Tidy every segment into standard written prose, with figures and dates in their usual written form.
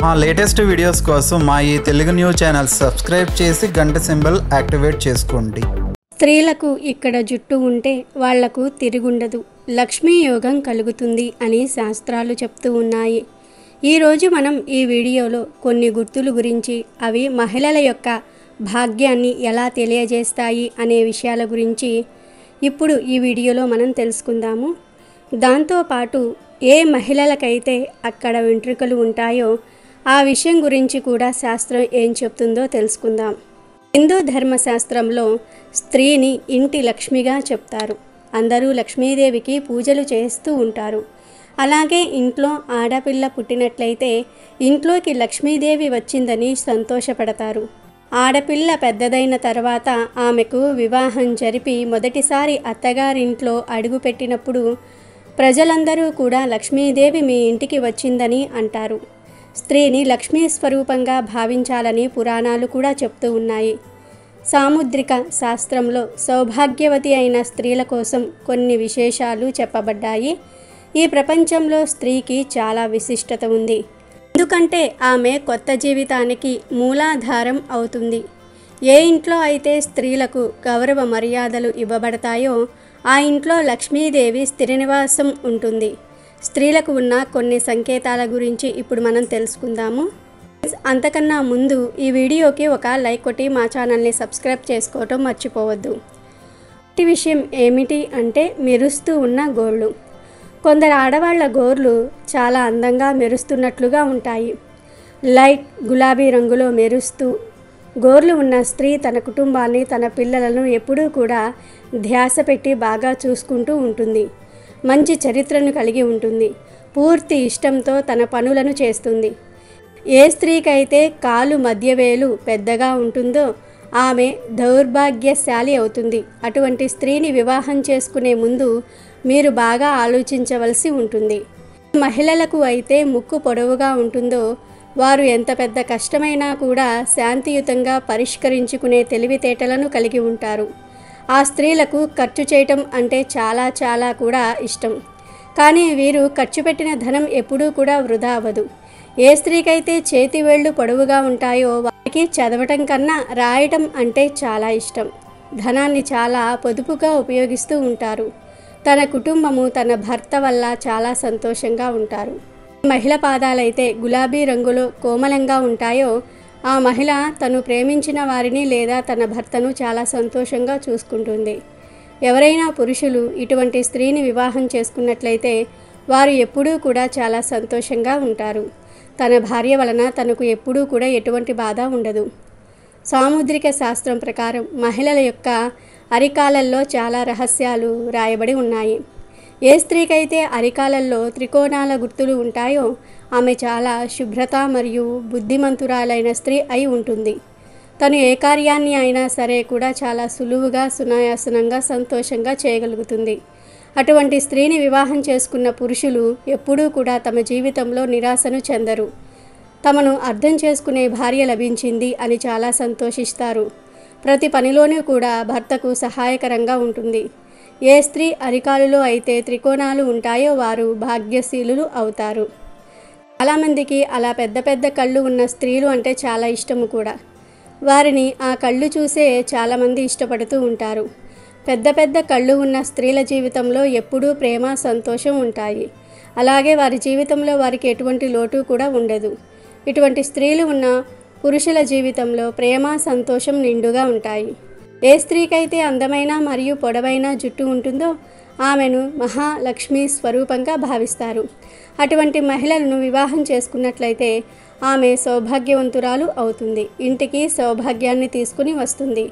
మా latest videos కోసం మా ఈ తెలుగు న్యూస్ ఛానల్ సబ్స్క్రైబ్ చేసి గంట సింబల్ యాక్టివేట్ చేసుకోండి. స్త్రీలకు ఇక్కడ జుట్టు ఉంటే వాళ్లకు తిరుగుండదు, లక్ష్మీ యోగం కలుగుతుంది అని శాస్త్రాలు చెప్తూ ఉన్నాయి. ఈరోజు మనం ఈ వీడియోలో కొన్ని గుర్తుల గురించి, అవి మహిళల యొక్క భాగ్యాన్ని ఎలా తెలియజేస్తాయి అనే విషయాల గురించి ఇప్పుడు ఈ వీడియోలో మనం తెలుసుకుందాము. దాంతోపాటు ఏ మహిళలకైతే అక్కడ వెంట్రుకలు ఉంటాయో ఆ విషయం గురించి కూడా శాస్త్రం ఏం చెప్తుందో తెలుసుకుందాం. హిందూ ధర్మశాస్త్రంలో స్త్రీని ఇంటి లక్ష్మిగా చెప్తారు. అందరూ లక్ష్మీదేవికి పూజలు చేస్తూ ఉంటారు. అలాగే ఇంట్లో ఆడపిల్ల పుట్టినట్లయితే ఇంట్లోకి లక్ష్మీదేవి వచ్చిందని సంతోషపడతారు. ఆడపిల్ల పెద్దదైన తర్వాత ఆమెకు వివాహం జరిపి మొదటిసారి అత్తగారింట్లో అడుగుపెట్టినప్పుడు ప్రజలందరూ కూడా లక్ష్మీదేవి మీ ఇంటికి వచ్చిందని అంటారు. స్త్రీని లక్ష్మీ స్వరూపంగా భావించాలని పురాణాలు కూడా చెప్తూ ఉన్నాయి. సాముద్రిక శాస్త్రంలో సౌభాగ్యవతి అయిన స్త్రీల కోసం కొన్ని విశేషాలు చెప్పబడ్డాయి. ఈ ప్రపంచంలో స్త్రీకి చాలా విశిష్టత ఉంది. ఎందుకంటే ఆమె కొత్త జీవితానికి మూలాధారం అవుతుంది. ఏ ఇంట్లో అయితే స్త్రీలకు గౌరవ మర్యాదలు ఇవ్వబడతాయో ఆ ఇంట్లో లక్ష్మీదేవి స్థిర నివాసం ఉంటుంది. స్త్రీలకు ఉన్న కొన్ని సంకేతాల గురించి ఇప్పుడు మనం తెలుసుకుందాము. అంతకన్నా ముందు ఈ వీడియోకి ఒక లైక్ కొట్టి మా ఛానల్ని సబ్స్క్రైబ్ చేసుకోవటం మర్చిపోవద్దు. ఈ విషయం ఏమిటి అంటే మెరుస్తూ ఉన్న గోళ్ళు. కొందరు ఆడవాళ్ల గోర్లు చాలా అందంగా మెరుస్తున్నట్లుగా ఉంటాయి. లైట్ గులాబీ రంగులో మెరుస్తూ గోర్లు ఉన్న స్త్రీ తన కుటుంబాన్ని, తన పిల్లలను ఎప్పుడూ కూడా ధ్యాస పెట్టి బాగా చూసుకుంటూ ఉంటుంది. మంచి చరిత్రను కలిగి ఉంటుంది. పూర్తి ఇష్టంతో తన పనులను చేస్తుంది. ఏ స్త్రీకైతే కాలు మధ్యవేలు పెద్దగా ఉంటుందో ఆమె దౌర్భాగ్యశాలి అవుతుంది. అటువంటి స్త్రీని వివాహం చేసుకునే ముందు మీరు బాగా ఆలోచించవలసి ఉంటుంది. మహిళలకు అయితే ముక్కు పొడవుగా ఉంటుందో వారు ఎంత పెద్ద కష్టమైనా కూడా శాంతియుతంగా పరిష్కరించుకునే తెలివితేటలను కలిగి ఉంటారు. ఆ స్త్రీలకు ఖర్చు చేయటం అంటే చాలా కూడా ఇష్టం. కానీ వీరు ఖర్చు పెట్టిన ధనం ఎప్పుడూ కూడా వృధా అవ్వదు. ఏ స్త్రీకైతే చేతి వేళ్ళు పొడవుగా ఉంటాయో వారికి చదవటం కన్నా రాయటం అంటే చాలా ఇష్టం. ధనాన్ని చాలా పొదుపుగా ఉపయోగిస్తూ ఉంటారు. తన కుటుంబము, తన భర్త వల్ల చాలా సంతోషంగా ఉంటారు. మహిళ పాదాలైతే గులాబీ రంగులో కోమలంగా ఉంటాయో ఆ మహిళ తను ప్రేమించిన వారిని లేదా తన భర్తను చాలా సంతోషంగా చూసుకుంటుంది. ఎవరైనా పురుషులు ఇటువంటి స్త్రీని వివాహం చేసుకున్నట్లయితే వారు ఎప్పుడూ కూడా చాలా సంతోషంగా ఉంటారు. తన భార్య వలన తనకు ఎప్పుడూ కూడా ఎటువంటి బాధ ఉండదు. సాముద్రిక శాస్త్రం ప్రకారం మహిళల యొక్క అరికాలల్లో చాలా రహస్యాలు రాయబడి ఉన్నాయి. ఏ స్త్రీకైతే అరికాలల్లో త్రికోణాల గుర్తులు ఉంటాయో ఆమె చాలా శుభ్రత మరియు బుద్ధిమంతురాలైన స్త్రీ అయి ఉంటుంది. తను ఏ కార్యాన్ని అయినా సరే కూడా చాలా సులువుగా, సునాయాసనంగా, సంతోషంగా చేయగలుగుతుంది. అటువంటి స్త్రీని వివాహం చేసుకున్న పురుషులు ఎప్పుడూ కూడా తమ జీవితంలో నిరాశను చెందరు. తమను అర్థం చేసుకునే భార్య లభించింది అని చాలా సంతోషిస్తారు. ప్రతి పనిలోనూ కూడా భర్తకు సహాయకరంగా ఉంటుంది. ఏ స్త్రీ అరికాలులో అయితే త్రికోణాలు ఉంటాయో వారు భాగ్యశీలులు అవుతారు. చాలామందికి అలా పెద్ద కళ్ళు ఉన్న స్త్రీలు అంటే చాలా ఇష్టము కూడా. వారిని ఆ కళ్ళు చూసే చాలామంది ఇష్టపడుతూ ఉంటారు. పెద్ద కళ్ళు ఉన్న స్త్రీల జీవితంలో ఎప్పుడూ ప్రేమ, సంతోషం ఉంటాయి. అలాగే వారి జీవితంలో వారికి ఎటువంటి లోటు కూడా ఉండదు. ఇటువంటి స్త్రీలు ఉన్న పురుషుల జీవితంలో ప్రేమ, సంతోషం నిండుగా ఉంటాయి. ఏ స్త్రీకైతే అందమైన మరియు పొడవైన జుట్టు ఉంటుందో ఆమెను మహాలక్ష్మి స్వరూపంగా భావిస్తారు. అటువంటి మహిళలను వివాహం చేసుకున్నట్లయితే ఆమె సౌభాగ్యవంతురాలు అవుతుంది. ఇంటికి సౌభాగ్యాన్ని తీసుకుని వస్తుంది.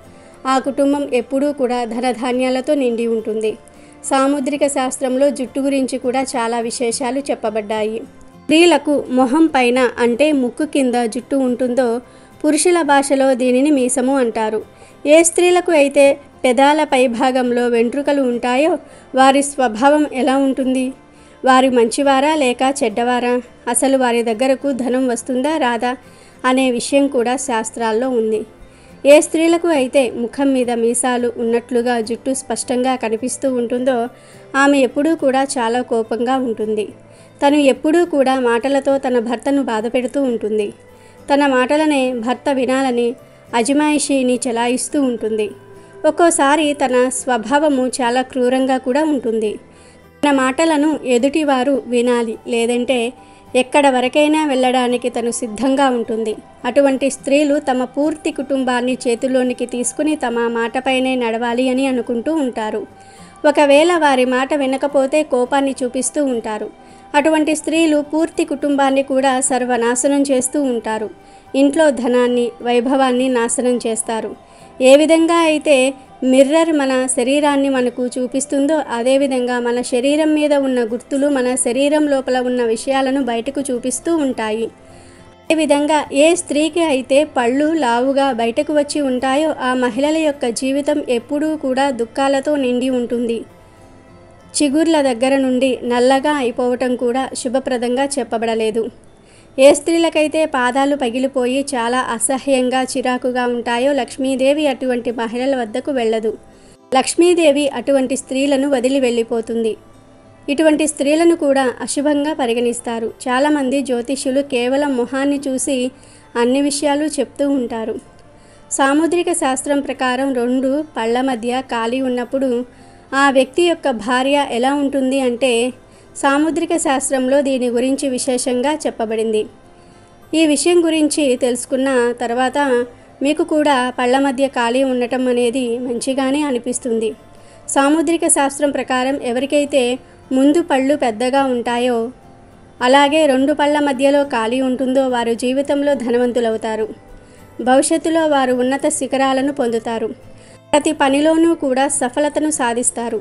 ఆ కుటుంబం ఎప్పుడూ కూడా ధనధాన్యాలతో నిండి ఉంటుంది. సాముద్రిక శాస్త్రంలో జుట్టు గురించి కూడా చాలా విశేషాలు చెప్పబడ్డాయి. స్త్రీలకు మొహం పైన అంటే ముక్కు కింద జుట్టు ఉంటుందో పురుషుల భాషలో దీనిని మీసము అంటారు. ఏ స్త్రీలకు అయితే పెదాల పై భాగంలో వెంట్రుకలు ఉంటాయో వారి స్వభావం ఎలా ఉంటుంది? వారు మంచివారా లేక చెడ్డవారా? అసలు వారి దగ్గరకు ధనం వస్తుందా రాదా అనే విషయం కూడా శాస్త్రాల్లో ఉంది. ఏ స్త్రీలకు అయితే ముఖం మీద మీసాలు ఉన్నట్లుగా జుట్టు స్పష్టంగా కనిపిస్తూ ఉంటుందో ఆమె ఎప్పుడూ కూడా చాలా కోపంగా ఉంటుంది. తను ఎప్పుడూ కూడా మాటలతో తన భర్తను బాధపెడుతూ ఉంటుంది. తన మాటలనే భర్త వినాలని అజమాయిషీని చెలాయిస్తూ ఉంటుంది. ఒక్కోసారి తన స్వభావము చాలా క్రూరంగా కూడా ఉంటుంది. తన మాటలను ఎదుటివారు వినాలి, లేదంటే ఎక్కడ వరకైనా వెళ్ళడానికి తను సిద్ధంగా ఉంటుంది. అటువంటి స్త్రీలు తమ పూర్తి కుటుంబాన్ని చేతుల్లోనికి తీసుకుని తమ మాటపైనే నడవాలి అని అనుకుంటూ ఉంటారు. ఒకవేళ వారి మాట వినకపోతే కోపాన్ని చూపిస్తూ ఉంటారు. అటువంటి స్త్రీలు పూర్తి కుటుంబాన్ని కూడా సర్వనాశనం చేస్తూ ఉంటారు. ఇంట్లో ధనాన్ని, వైభవాన్ని నాశనం చేస్తారు. ఏ విధంగా అయితే మిర్రర్ మన శరీరాన్ని మనకు చూపిస్తుందో అదేవిధంగా మన శరీరం మీద ఉన్న గుర్తులు మన శరీరం లోపల ఉన్న విషయాలను బయటకు చూపిస్తూ ఉంటాయి. అదేవిధంగా ఏ స్త్రీకి అయితే పళ్ళు లావుగా బయటకు వచ్చి ఉంటాయో ఆ మహిళల యొక్క జీవితం ఎప్పుడూ కూడా దుఃఖాలతో నిండి ఉంటుంది. చిగుర్ల దగ్గర నుండి నల్లగా అయిపోవటం కూడా శుభప్రదంగా చెప్పబడలేదు. ఏ స్త్రీలకైతే పాదాలు పగిలిపోయి చాలా అసహ్యంగా చిరాకుగా ఉంటాయో లక్ష్మీదేవి అటువంటి మహిళల వద్దకు వెళ్ళదు. లక్ష్మీదేవి అటువంటి స్త్రీలను వదిలి వెళ్ళిపోతుంది. ఇటువంటి స్త్రీలను కూడా అశుభంగా పరిగణిస్తారు. చాలామంది జ్యోతిష్యులు కేవలం మొహాన్ని చూసి అన్ని విషయాలు చెప్తూ ఉంటారు. సాముద్రిక శాస్త్రం ప్రకారం 2 పళ్ళ మధ్య ఖాళీ ఉన్నప్పుడు ఆ వ్యక్తి యొక్క భార్య ఎలా ఉంటుంది అంటే సాముద్రిక శాస్త్రంలో దీని గురించి విశేషంగా చెప్పబడింది. ఈ విషయం గురించి తెలుసుకున్న తర్వాత మీకు కూడా పళ్ళ మధ్య ఖాళీ ఉండటం అనేది మంచిగానే అనిపిస్తుంది. సాముద్రిక శాస్త్రం ప్రకారం ఎవరికైతే ముందు పళ్ళు పెద్దగా ఉంటాయో అలాగే 2 పళ్ళ మధ్యలో ఖాళీ ఉంటుందో వారు జీవితంలో ధనవంతులవుతారు. భవిష్యత్తులో వారు ఉన్నత శిఖరాలను పొందుతారు. ప్రతి పనిలోనూ కూడా సఫలతను సాధిస్తారు.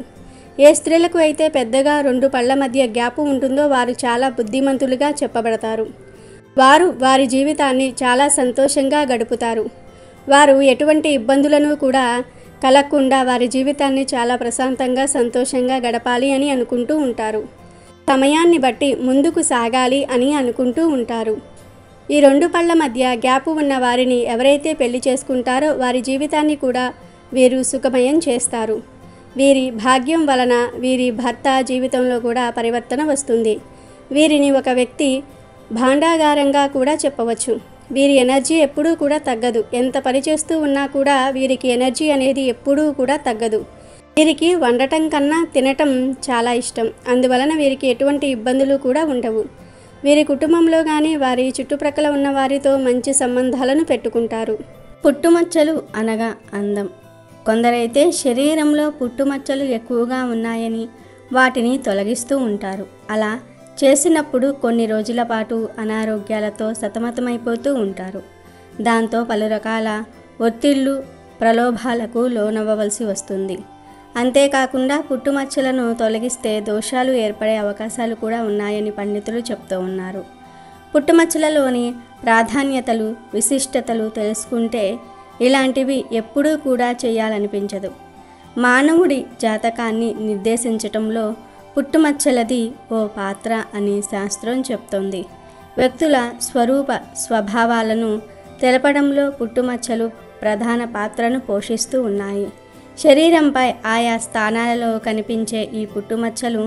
ఏ స్త్రీలకు అయితే పెద్దగా 2 పళ్ళ మధ్య గ్యాపు ఉంటుందో వారు చాలా బుద్ధిమంతులుగా చెప్పబడతారు. వారు వారి జీవితాన్ని చాలా సంతోషంగా గడుపుతారు. వారు ఎటువంటి ఇబ్బందులను కూడా కలగకుండా వారి జీవితాన్ని చాలా ప్రశాంతంగా సంతోషంగా గడపాలి అని అనుకుంటూ ఉంటారు. సమయాన్ని బట్టి ముందుకు సాగాలి అని అనుకుంటూ ఉంటారు. ఈ 2 పళ్ళ మధ్య గ్యాపు ఉన్న వారిని ఎవరైతే పెళ్లి చేసుకుంటారో వారి జీవితాన్ని కూడా వీరు సుఖమయం చేస్తారు. వీరి భాగ్యం వలన వీరి భర్త జీవితంలో కూడా పరివర్తన వస్తుంది. వీరిని ఒక వ్యక్తి భాండాగారంగా కూడా చెప్పవచ్చు. వీరి ఎనర్జీ ఎప్పుడూ కూడా తగ్గదు. ఎంత పని చేస్తూ ఉన్నా కూడా వీరికి ఎనర్జీ అనేది ఎప్పుడూ కూడా తగ్గదు. వీరికి వండటం కన్నా తినటం చాలా ఇష్టం. అందువలన వీరికి ఎటువంటి ఇబ్బందులు కూడా ఉండవు. వీరి కుటుంబంలో కానీ వారి చుట్టుప్రక్కల ఉన్న వారితో మంచి సంబంధాలను పెట్టుకుంటారు. పుట్టుమచ్చలు అనగా అందం. కొందరైతే శరీరంలో పుట్టుమచ్చలు ఎక్కువగా ఉన్నాయని వాటిని తొలగిస్తూ ఉంటారు. అలా చేసినప్పుడు కొన్ని రోజుల పాటు అనారోగ్యాలతో సతమతమైపోతూ ఉంటారు. దాంతో పలు రకాల ఒత్తిళ్లు, ప్రలోభాలకు లోనవ్వవలసి వస్తుంది. అంతేకాకుండా పుట్టుమచ్చలను తొలగిస్తే దోషాలు ఏర్పడే అవకాశాలు కూడా ఉన్నాయని పండితులు చెప్తూ ఉన్నారు. పుట్టుమచ్చలలోని ప్రాధాన్యతలు, విశిష్టతలు తెలుసుకుంటే ఇలాంటివి ఎప్పుడూ కూడా చేయాలనిపించదు. మానవుడి జాతకాన్ని నిర్దేశించటంలో పుట్టుమచ్చలది ఓ పాత్ర అని శాస్త్రం చెప్తోంది. వ్యక్తుల స్వరూప స్వభావాలను తెలపడంలో పుట్టుమచ్చలు ప్రధాన పాత్రను పోషిస్తూ ఉన్నాయి. శరీరంపై ఆయా స్థానాలలో కనిపించే ఈ పుట్టుమచ్చలు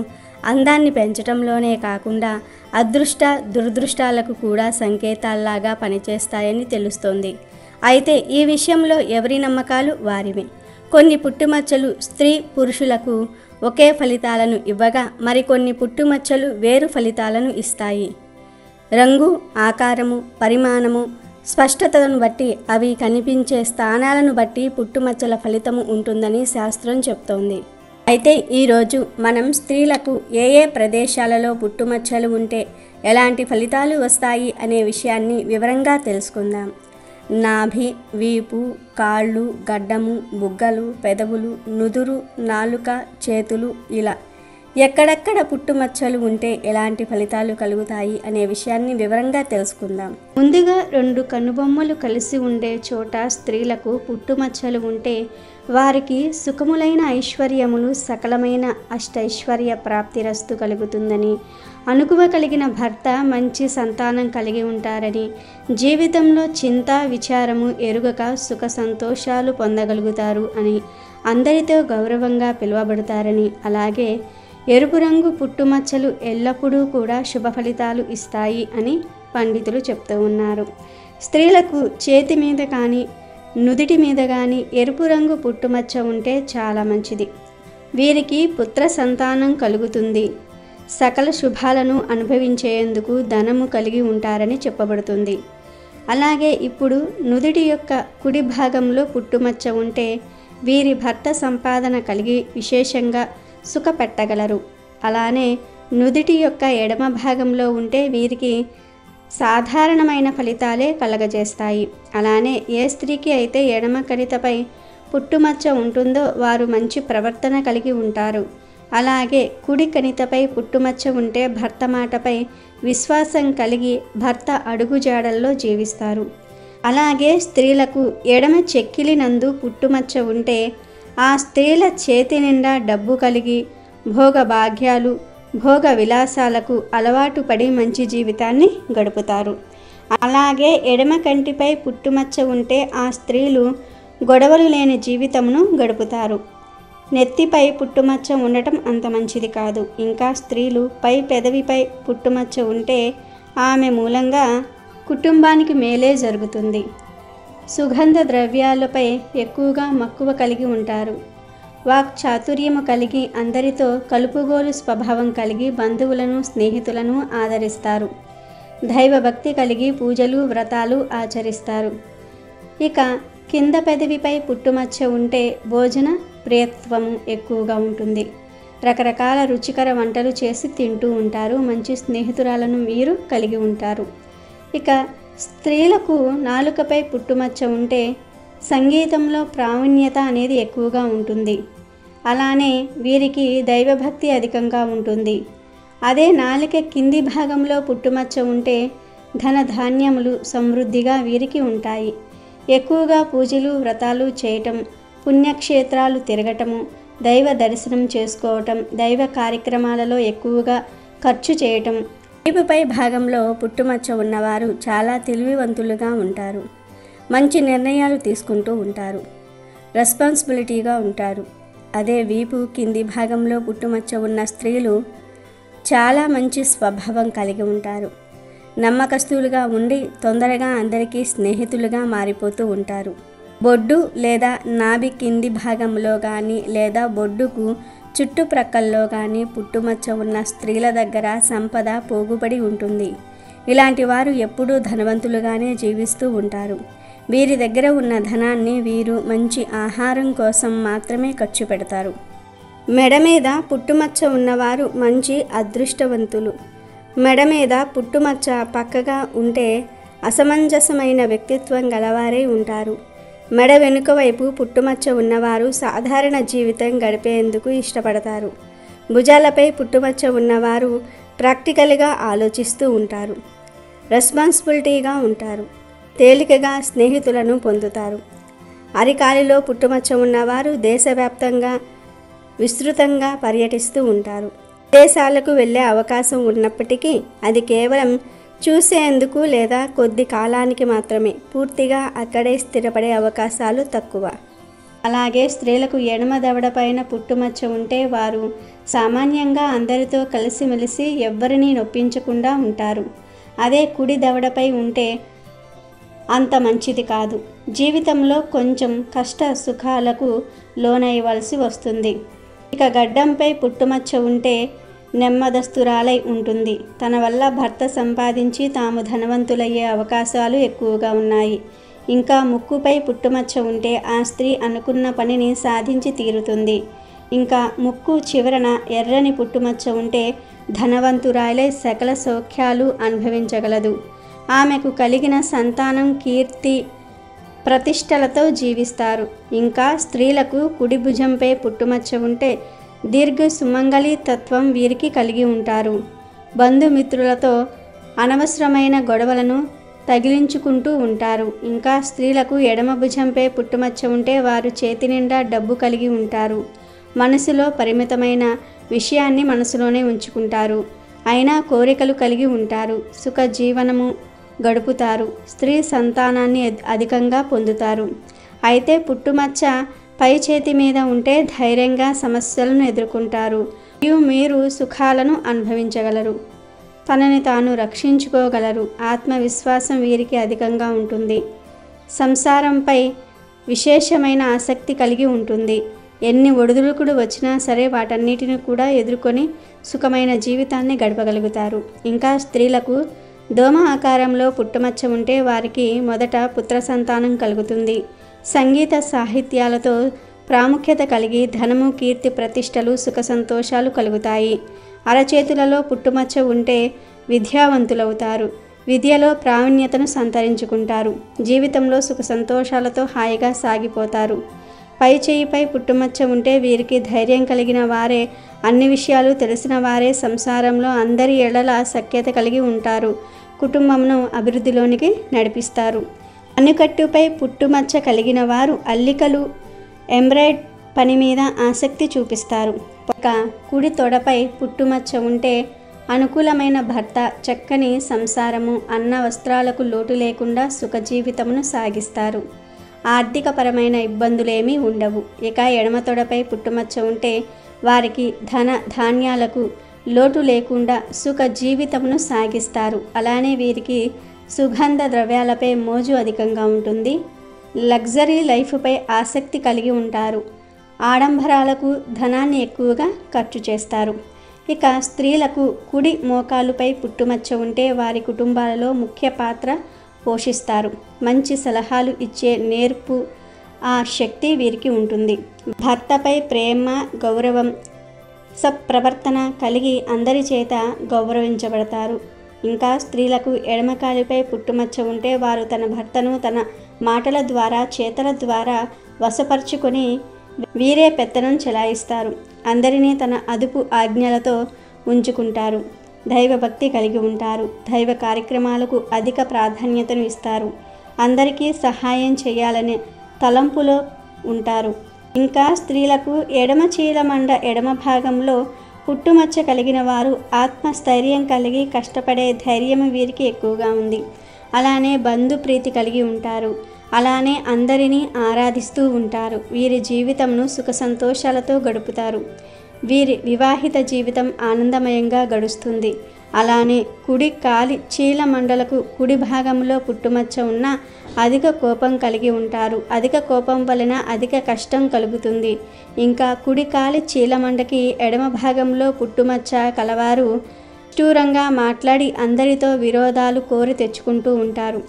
అందాన్ని పెంచడంలోనే కాకుండా అదృష్ట దురదృష్టాలకు కూడా సంకేతాల్లాగా పనిచేస్తాయని తెలుస్తోంది. అయితే ఈ విషయంలో ఎవరి నమ్మకాలు వారివే. కొన్ని పుట్టుమచ్చలు స్త్రీ పురుషులకు ఒకే ఫలితాలను ఇవ్వగా మరికొన్ని పుట్టుమచ్చలు వేరు ఫలితాలను ఇస్తాయి. రంగు, ఆకారము, పరిమాణము, స్పష్టతను బట్టి అవి కనిపించే స్థానాలను బట్టి పుట్టుమచ్చల ఫలితము ఉంటుందని శాస్త్రం చెప్తోంది. అయితే ఈరోజు మనం స్త్రీలకు ఏ ఏ ప్రదేశాలలో పుట్టుమచ్చలు ఉంటే ఎలాంటి ఫలితాలు వస్తాయి అనే విషయాన్ని వివరంగా తెలుసుకుందాం. నాభి, వీపు, కాళ్ళు, గడ్డము, బుగ్గలు, పెదవులు, నుదురు, నాలుక, చేతులు ఇలా ఎక్కడెక్కడ పుట్టుమచ్చలు ఉంటే ఎలాంటి ఫలితాలు కలుగుతాయి అనే విషయాన్ని వివరంగా తెలుసుకుందాం. ముందుగా 2 కనుబొమ్మలు కలిసి ఉండే చోట స్త్రీలకు పుట్టుమచ్చలు ఉంటే వారికి సుఖములైన ఐశ్వర్యములు, సకలమైన అష్టైశ్వర్య ప్రాప్తిరస్తు కలుగుతుందని, అనుకువ కలిగిన భర్త మంచి సంతానం కలిగి ఉంటారని, జీవితంలో చింత విచారము ఎరుగక సుఖ సంతోషాలు పొందగలుగుతారు అని, అందరితో గౌరవంగా పిలువబడతారని, అలాగే ఎరుపు రంగు పుట్టుమచ్చలు ఎల్లప్పుడూ కూడా శుభ ఫలితాలు ఇస్తాయి అని పండితులు చెప్తూ ఉన్నారు. స్త్రీలకు చేతి మీద కానీ నుదిటి మీద కానీ ఎరుపు రంగు పుట్టుమచ్చ ఉంటే చాలా మంచిది. వీరికి పుత్ర సంతానం కలుగుతుంది. సకల శుభాలను అనుభవించేందుకు ధనము కలిగి ఉంటారని చెప్పబడుతుంది. అలాగే ఇప్పుడు నుదిటి యొక్క కుడి భాగంలో పుట్టుమచ్చ ఉంటే వీరి భర్త సంపాదన కలిగి విశేషంగా సుఖపెట్టగలరు. అలానే నుదిటి యొక్క ఎడమ భాగంలో ఉంటే వీరికి సాధారణమైన ఫలితాలే కలగజేస్తాయి. అలానే ఏ స్త్రీకి అయితే ఎడమ కణితపై పుట్టుమచ్చ ఉంటుందో వారు మంచి ప్రవర్తన కలిగి ఉంటారు. అలాగే కుడి కణితపై పుట్టుమచ్చ ఉంటే భర్త మాటపై విశ్వాసం కలిగి భర్త అడుగుజాడల్లో జీవిస్తారు. అలాగే స్త్రీలకు ఎడమ చెక్కిలి నందు పుట్టుమచ్చ ఉంటే ఆ స్త్రీల చేతి నిండా డబ్బు కలిగి భోగ భాగ్యాలు భోగ విలాసాలకు అలవాటు పడి మంచి జీవితాన్ని గడుపుతారు. అలాగే ఎడమ కంటిపై పుట్టుమచ్చ ఉంటే ఆ స్త్రీలు గొడవలు లేని జీవితమును గడుపుతారు. నెత్తిపై పుట్టుమచ్చ ఉండటం అంత మంచిది కాదు. ఇంకా స్త్రీలు పై పెదవిపై పుట్టుమచ్చ ఉంటే ఆమె మూలంగా కుటుంబానికి మేలే జరుగుతుంది. సుగంధ ద్రవ్యాలపై ఎక్కువగా మక్కువ కలిగి ఉంటారు. వాక్ చాతుర్యము కలిగి అందరితో కలుపుగోలు స్వభావం కలిగి బంధువులను స్నేహితులను ఆదరిస్తారు. దైవభక్తి కలిగి పూజలు వ్రతాలు ఆచరిస్తారు. ఇక కింద పెదవిపై పుట్టుమచ్చ ఉంటే భోజన ప్రియత్వము ఎక్కువగా ఉంటుంది. రకరకాల రుచికర వంటలు చేసి తింటూ ఉంటారు. మంచి స్నేహితురాలను వీరు కలిగి ఉంటారు. ఇక స్త్రీలకు నాలుకపై పుట్టుమచ్చ ఉంటే సంగీతంలో ప్రావీణ్యత అనేది ఎక్కువగా ఉంటుంది. అలానే వీరికి దైవభక్తి అధికంగా ఉంటుంది. అదే నాలుక కింది భాగంలో పుట్టుమచ్చ ఉంటే ధనధాన్యములు సమృద్ధిగా వీరికి ఉంటాయి. ఎక్కువగా పూజలు వ్రతాలు చేయటం, పుణ్యక్షేత్రాలు తిరగటము, దైవ దర్శనం చేసుకోవటం, దైవ కార్యక్రమాలలో ఎక్కువగా ఖర్చు చేయటం. వీపుపై భాగంలో పుట్టుమచ్చ ఉన్నవారు చాలా తెలివివంతులుగా ఉంటారు. మంచి నిర్ణయాలు తీసుకుంటూ ఉంటారు. రెస్పాన్సిబిలిటీగా ఉంటారు. అదే వీపు కింది భాగంలో పుట్టుమచ్చ ఉన్న స్త్రీలు చాలా మంచి స్వభావం కలిగి ఉంటారు. నమ్మకస్తులుగా ఉండి తొందరగా అందరికీ స్నేహితులుగా మారిపోతూ ఉంటారు. బొడ్డు లేదా నాభి కింది భాగంలో కానీ లేదా బొడ్డుకు చుట్టుప్రక్కల్లో కానీ పుట్టుమచ్చ ఉన్న స్త్రీల దగ్గర సంపద పోగుబడి ఉంటుంది. ఇలాంటి వారు ఎప్పుడూ ధనవంతులుగానే జీవిస్తూ ఉంటారు. వీరి దగ్గర ఉన్న ధనాన్ని వీరు మంచి ఆహారం కోసం మాత్రమే ఖర్చు పెడతారు. మెడ మీద పుట్టుమచ్చ ఉన్నవారు మంచి అదృష్టవంతులు. మెడ మీద పుట్టుమచ్చ పక్కగా ఉంటే అసమంజసమైన వ్యక్తిత్వం గలవారే ఉంటారు. మెడ వెనుక వైపు పుట్టుమచ్చ ఉన్నవారు సాధారణ జీవితం గడిపేందుకు ఇష్టపడతారు. భుజాలపై పుట్టుమచ్చ ఉన్నవారు ప్రాక్టికల్గా ఆలోచిస్తూ ఉంటారు. రెస్పాన్సిబిలిటీగా ఉంటారు. తేలికగా స్నేహితులను పొందుతారు. అరికాలిలో పుట్టుమచ్చ ఉన్నవారు దేశవ్యాప్తంగా విస్తృతంగా పర్యటిస్తూ ఉంటారు. దేశాలకు వెళ్ళే అవకాశం ఉన్నప్పటికీ అది కేవలం చూసేందుకు లేదా కొద్ది కాలానికి మాత్రమే. పూర్తిగా అక్కడే స్థిరపడే అవకాశాలు తక్కువ. అలాగే స్త్రీలకు ఎడమ దవడపైన పుట్టుమచ్చ ఉంటే వారు సామాన్యంగా అందరితో కలిసిమెలిసి ఎవ్వరినీ నొప్పించకుండా ఉంటారు. అదే కుడి దవడపై ఉంటే అంత మంచిది కాదు. జీవితంలో కొంచెం కష్ట సుఖాలకు లోనయ్యవలసి వస్తుంది. ఇక గడ్డంపై పుట్టుమచ్చ ఉంటే నెమ్మదస్తురాలై ఉంటుంది. తన వల్ల భర్త సంపాదించి తాము ధనవంతులయ్యే అవకాశాలు ఎక్కువగా ఉన్నాయి. ఇంకా ముక్కుపై పుట్టుమచ్చ ఉంటే ఆ స్త్రీ అనుకున్న పనిని సాధించి తీరుతుంది. ఇంకా ముక్కు చివరన ఎర్రని పుట్టుమచ్చ ఉంటే ధనవంతురాలై సకల సౌఖ్యాలు అనుభవించగలదు. ఆమెకు కలిగిన సంతానం కీర్తి ప్రతిష్టలతో జీవిస్తారు. ఇంకా స్త్రీలకు కుడి భుజంపై పుట్టుమచ్చ ఉంటే దీర్ఘ సుమంగళి తత్వం వీరికి కలిగి ఉంటారు. బంధుమిత్రులతో అనవసరమైన గొడవలను తగిలించుకుంటూ ఉంటారు. ఇంకా స్త్రీలకు ఎడమ భుజంపై పుట్టుమచ్చ ఉంటే వారు చేతి నిండా డబ్బు కలిగి ఉంటారు. మనసులో పరిమితమైన విషయాన్ని మనసులోనే ఉంచుకుంటారు. అయినా కోరికలు కలిగి ఉంటారు. సుఖ జీవనము గడుపుతారు. స్త్రీ సంతానాన్ని అధికంగా పొందుతారు. అయితే పుట్టుమచ్చ పై చేతి మీద ఉంటే ధైర్యంగా సమస్యలను ఎదుర్కొంటారు. మరియు మీరు సుఖాలను అనుభవించగలరు. తనని తాను రక్షించుకోగలరు. ఆత్మవిశ్వాసం వీరికి అధికంగా ఉంటుంది. సంసారంపై విశేషమైన ఆసక్తి కలిగి ఉంటుంది. ఎన్ని ఒడిదుడుకులు వచ్చినా సరే వాటన్నిటిని కూడా ఎదుర్కొని సుఖమైన జీవితాన్ని గడపగలుగుతారు. ఇంకా స్త్రీలకు దోమ ఆకారంలో పుట్టుమచ్చ ఉంటే వారికి మొదట పుత్ర సంతానం కలుగుతుంది. సంగీత సాహిత్యాలతో ప్రాముఖ్యత కలిగి ధనము, కీర్తి, ప్రతిష్టలు, సుఖ సంతోషాలు కలుగుతాయి. అరచేతులలో పుట్టుమచ్చ ఉంటే విద్యావంతులవుతారు. విద్యలో ప్రావీణ్యతను సంతరించుకుంటారు. జీవితంలో సుఖ సంతోషాలతో హాయిగా సాగిపోతారు. పై చేయిపై పుట్టుమచ్చ ఉంటే వీరికి ధైర్యం కలిగిన వారే, అన్ని విషయాలు తెలిసిన వారే, సంసారంలో అందరి ఎడల సఖ్యత కలిగి ఉంటారు. కుటుంబంను అభివృద్ధిలోనికి నడిపిస్తారు. అన్నికట్టుపై పుట్టుమచ్చ కలిగిన వారు అల్లికలు, ఎంబ్రాయిడ్ పని మీద ఆసక్తి చూపిస్తారు. ఒక కుడి తొడపై పుట్టుమచ్చ ఉంటే అనుకూలమైన భర్త, చక్కని సంసారము, అన్న వస్త్రాలకు లోటు లేకుండా సుఖ జీవితమును సాగిస్తారు. ఆర్థికపరమైన ఇబ్బందులేమీ ఉండవు. ఇక ఎడమ తొడపై పుట్టుమచ్చ ఉంటే వారికి ధన ధాన్యాలకు లోటు లేకుండా సుఖ జీవితమును సాగిస్తారు. అలానే వీరికి సుగంధ ద్రవ్యాలపై మోజు అధికంగా ఉంటుంది. లగ్జరీ లైఫ్పై ఆసక్తి కలిగి ఉంటారు. ఆడంబరాలకు ధనాన్ని ఎక్కువగా ఖర్చు చేస్తారు. ఇక స్త్రీలకు కుడి మోకాలుపై పుట్టుమచ్చ ఉంటే వారి కుటుంబాలలో ముఖ్య పాత్ర పోషిస్తారు. మంచి సలహాలు ఇచ్చే నేర్పు, ఆ శక్తి వీరికి ఉంటుంది. భర్తపై ప్రేమ, గౌరవం, సత్ప్రవర్తన కలిగి అందరి చేత గౌరవించబడతారు. ఇంకా స్త్రీలకు ఎడమకాలిపై పుట్టుమచ్చ ఉంటే వారు తన భర్తను తన మాటల ద్వారా, చేతల ద్వారా వశపరుచుకొని వీరే పెత్తనం చెలాయిస్తారు. అందరినీ తన అదుపు ఆజ్ఞలతో ఉంచుకుంటారు. దైవభక్తి కలిగి ఉంటారు. దైవ కార్యక్రమాలకు అధిక ప్రాధాన్యతను ఇస్తారు. అందరికీ సహాయం చేయాలనే తలంపులో ఉంటారు. ఇంకా స్త్రీలకు ఎడమ చీలమండ ఎడమ భాగంలో పుట్టుమచ్చ కలిగిన వారు ఆత్మస్థైర్యం కలిగి కష్టపడే ధైర్యం వీరికి ఎక్కువగా ఉంది. అలానే బంధు ప్రీతి కలిగి ఉంటారు. అలానే అందరినీ ఆరాధిస్తూ ఉంటారు. వీరి జీవితంను సుఖ సంతోషాలతో గడుపుతారు. వీరి వివాహిత జీవితం ఆనందమయంగా గడుస్తుంది. అలానే కుడి కాలి చీలమండలకు కుడి భాగంలో పుట్టుమచ్చ ఉన్న అధిక కోపం కలిగి ఉంటారు. అధిక కోపం వలన అధిక కష్టం కలుగుతుంది. ఇంకా కుడి కాలి చీలమండకి ఎడమ భాగంలో పుట్టుమచ్చ కలవారు నిష్ఠూరంగా మాట్లాడి అందరితో విరోధాలు కోరి తెచ్చుకుంటూ ఉంటారు.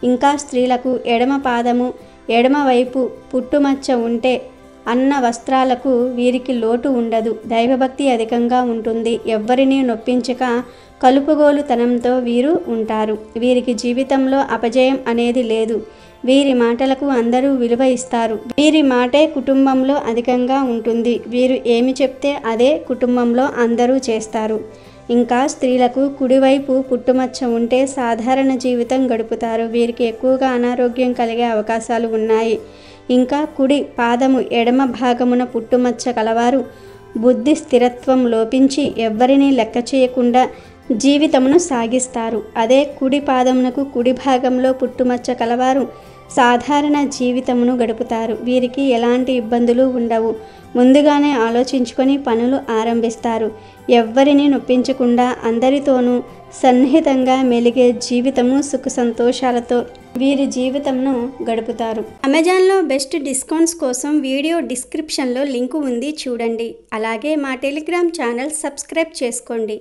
ఇంకా స్త్రీలకు ఎడమ పాదము ఎడమ వైపు పుట్టుమచ్చ ఉంటే అన్న వస్త్రాలకు వీరికి లోటు ఉండదు. దైవభక్తి అధికంగా ఉంటుంది. ఎవ్వరినీ నొప్పించక కలుపుగోలుతనంతో వీరు ఉంటారు. వీరికి జీవితంలో అపజయం అనేది లేదు. వీరి మాటలకు అందరూ విలువ ఇస్తారు. వీరి మాటే కుటుంబంలో అధికంగా ఉంటుంది. వీరు ఏమి చెప్తే అదే కుటుంబంలో అందరూ చేస్తారు. ఇంకా స్త్రీలకు కుడివైపు పుట్టుమచ్చ ఉంటే సాధారణ జీవితం గడుపుతారు. వీరికి ఎక్కువగా అనారోగ్యం కలిగే అవకాశాలు ఉన్నాయి. ఇంకా కుడి పాదము ఎడమ భాగమున పుట్టుమచ్చ కలవారు బుద్ధి స్థిరత్వం లోపించి ఎవ్వరినీ లెక్క చేయకుండా జీవితమును సాగిస్తారు. అదే కుడి పాదమునకు కుడి భాగంలో పుట్టుమచ్చ కలవారు సాధారణ జీవితమును గడుపుతారు. వీరికి ఎలాంటి ఇబ్బందులు ఉండవు. ముందుగానే ఆలోచించుకొని పనులు ఆరంభిస్తారు. ఎవ్వరిని నొప్పించకుండా అందరితోనూ సన్నిహితంగా మెలిగే జీవితము సుఖ సంతోషాలతో వీరి జీవితంను గడుపుతారు. అమెజాన్లో బెస్ట్ డిస్కౌంట్స్ కోసం వీడియో డిస్క్రిప్షన్లో లింకు ఉంది, చూడండి. అలాగే మా టెలిగ్రామ్ ఛానల్ సబ్స్క్రైబ్ చేసుకోండి.